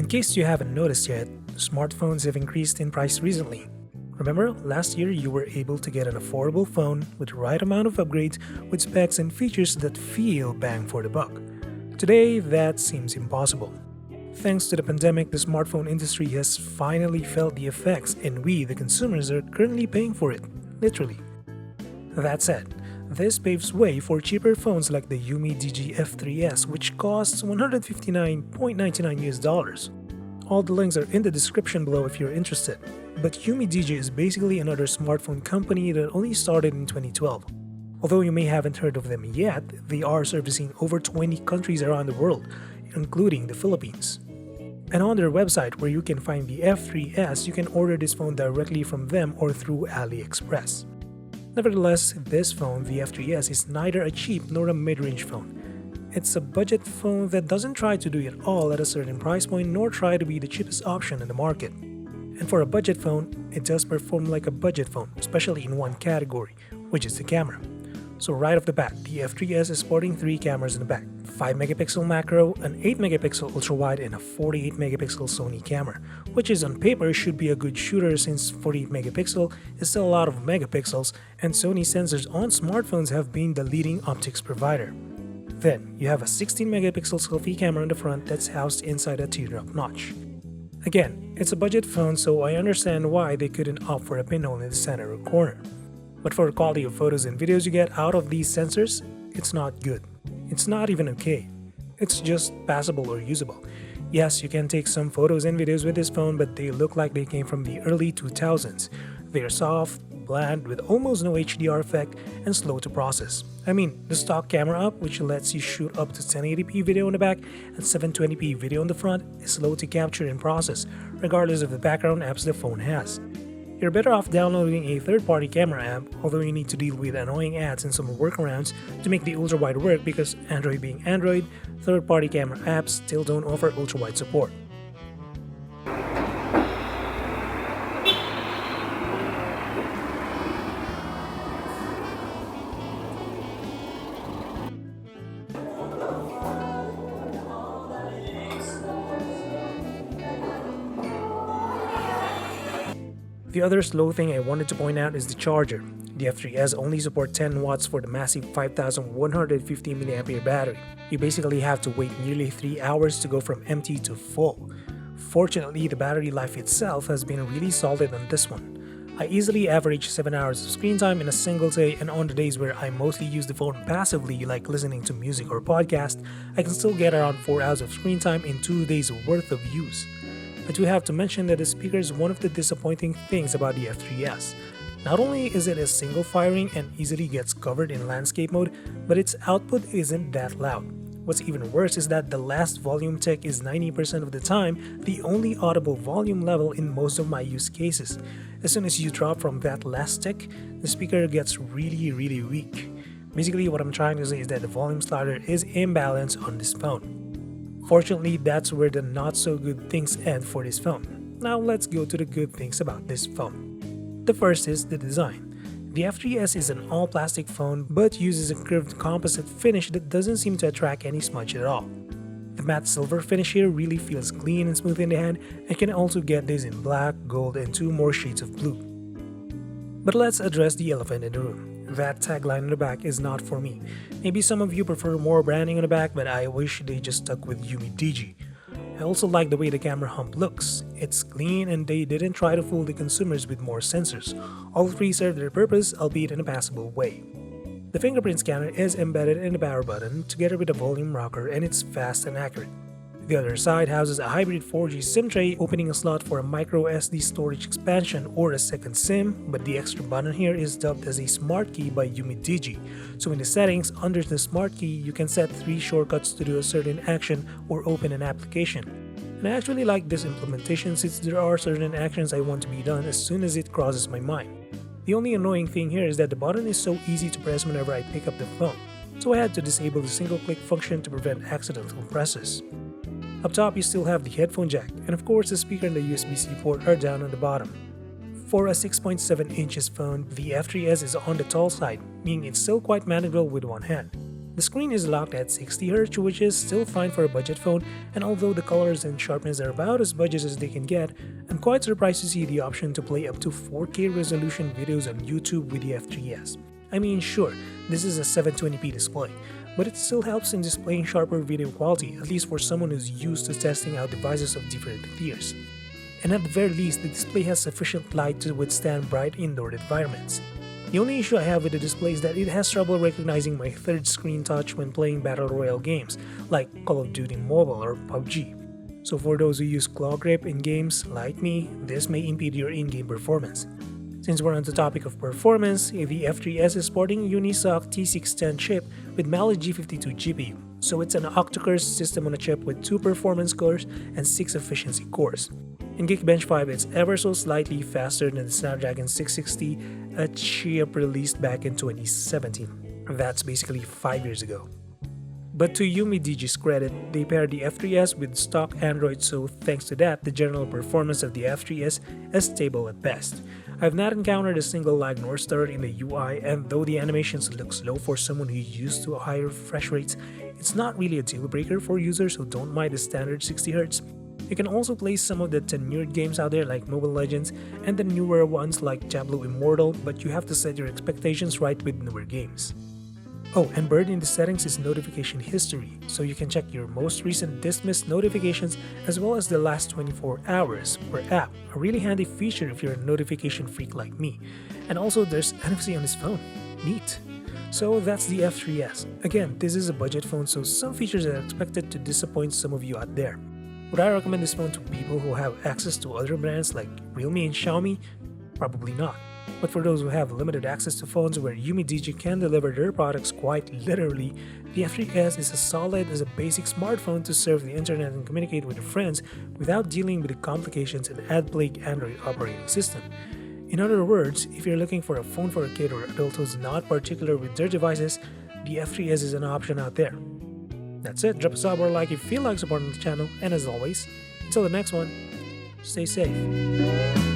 In case you haven't noticed yet, smartphones have increased in price recently. Remember, last year you were able to get an affordable phone with the right amount of upgrades with specs and features that feel bang for the buck. Today, that seems impossible. Thanks to the pandemic, the smartphone industry has finally felt the effects, and we, the consumers, are currently paying for it, literally. That said, this paves way for cheaper phones like the Umidigi F3s, which costs $159.99 US. All the links are in the description below if you're interested. But Umidigi is basically another smartphone company that only started in 2012. Although you may haven't heard of them yet, they are servicing over 20 countries around the world, including the Philippines. And on their website, where you can find the F3s, you can order this phone directly from them or through AliExpress. Nevertheless, this phone, the F3s, is neither a cheap nor a mid-range phone. It's a budget phone that doesn't try to do it all at a certain price point nor try to be the cheapest option in the market. And for a budget phone, it does perform like a budget phone, especially in one category, which is the camera. So right off the bat, the F3s is sporting 3 cameras in the back, 5-megapixel macro, an 8-megapixel ultra-wide, and a 48-megapixel Sony camera, which is on paper should be a good shooter since 48-megapixel is still a lot of megapixels, and Sony sensors on smartphones have been the leading optics provider. Then, you have a 16-megapixel selfie camera in the front that's housed inside a teardrop notch. Again, it's a budget phone, so I understand why they couldn't opt for a pinhole in the center or corner. But for the quality of photos and videos you get out of these sensors, it's not good. It's not even okay. It's just passable or usable. Yes, you can take some photos and videos with this phone, but they look like they came from the early 2000s. They are soft, bland, with almost no HDR effect, and slow to process. I mean, the stock camera up, which lets you shoot up to 1080p video in the back and 720p video in the front, is slow to capture and process, regardless of the background apps the phone has. You're better off downloading a third-party camera app, although you need to deal with annoying ads and some workarounds to make the ultra-wide work because Android being Android, third-party camera apps still don't offer ultra-wide support. The other slow thing I wanted to point out is the charger. The F3s only support 10 watts for the massive 5150 mAh battery. You basically have to wait nearly 3 hours to go from empty to full. Fortunately, the battery life itself has been really solid on this one. I easily average 7 hours of screen time in a single day, and on the days where I mostly use the phone passively like listening to music or podcast, I can still get around 4 hours of screen time in 2 days worth of use. I do have to mention that the speaker is one of the disappointing things about the F3s. Not only is it a single firing and easily gets covered in landscape mode, but its output isn't that loud. What's even worse is that the last volume tick is 90% of the time the only audible volume level in most of my use cases. As soon as you drop from that last tick, the speaker gets really weak. Basically, what I'm trying to say is that the volume slider is imbalanced on this phone. Fortunately, that's where the not so good things end for this phone. Now let's go to the good things about this phone. The first is the design. The F3s is an all-plastic phone but uses a curved composite finish that doesn't seem to attract any smudge at all. The matte silver finish here really feels clean and smooth in the hand, and can also get this in black, gold, and 2 more shades of blue. But let's address the elephant in the room. That tagline on the back is not for me. Maybe some of you prefer more branding on the back, but I wish they just stuck with Umidigi. I also like the way the camera hump looks. It's clean and they didn't try to fool the consumers with more sensors. All 3 serve their purpose, albeit in a passable way. The fingerprint scanner is embedded in the power button together with a volume rocker, and it's fast and accurate. The other side houses a hybrid 4G SIM tray, opening a slot for a micro SD storage expansion or a second SIM, but the extra button here is dubbed as a Smart Key by Umidigi. So in the settings, under the Smart Key, you can set 3 shortcuts to do a certain action or open an application. And I actually like this implementation since there are certain actions I want to be done as soon as it crosses my mind. The only annoying thing here is that the button is so easy to press whenever I pick up the phone, so I had to disable the single click function to prevent accidental presses. Up top, you still have the headphone jack, and of course the speaker and the USB-C port are down on the bottom. For a 6.7 inches phone, the F3s is on the tall side, meaning it's still quite manageable with one hand. The screen is locked at 60Hz, which is still fine for a budget phone, and although the colors and sharpness are about as budget as they can get, I'm quite surprised to see the option to play up to 4K resolution videos on YouTube with the F3s. I mean, sure, this is a 720p display, but it still helps in displaying sharper video quality, at least for someone who's used to testing out devices of different tiers. And at the very least, the display has sufficient light to withstand bright indoor environments. The only issue I have with the display is that it has trouble recognizing my third screen touch when playing Battle Royale games, like Call of Duty Mobile or PUBG. So for those who use claw grip in games, like me, this may impede your in-game performance. Since we're on the topic of performance, the F3s is sporting Unisoc T610 chip with Mali G52 GPU, so it's an octa-core system on a chip with 2 performance cores and 6 efficiency cores. In Geekbench 5, it's ever so slightly faster than the Snapdragon 660, a chip released back in 2017. That's basically 5 years ago. But to Umidigi's credit, they paired the F3s with stock Android, so thanks to that, the general performance of the F3s is stable at best. I've not encountered a single lag nor stutter in the UI, and though the animations look slow for someone who's used to higher refresh rates, it's not really a deal breaker for users who don't mind the standard 60Hz. You can also play some of the tenured games out there like Mobile Legends and the newer ones like Diablo Immortal, but you have to set your expectations right with newer games. Oh, and buried in the settings is notification history, so you can check your most recent dismissed notifications as well as the last 24 hours per app, a really handy feature if you're a notification freak like me. And also there's NFC on this phone. Neat. So that's the F3s. Again, this is a budget phone, so some features are expected to disappoint some of you out there. Would I recommend this phone to people who have access to other brands like Realme and Xiaomi? Probably not. But for those who have limited access to phones where Umidigi can deliver their products quite literally, the F3s is as solid as a basic smartphone to surf the internet and communicate with your friends without dealing with the complications and ad-plagued Android operating system. In other words, if you're looking for a phone for a kid or adult who's not particular with their devices, the F3s is an option out there. That's it, drop a sub or like if you feel like supporting the channel, and as always, until the next one, stay safe.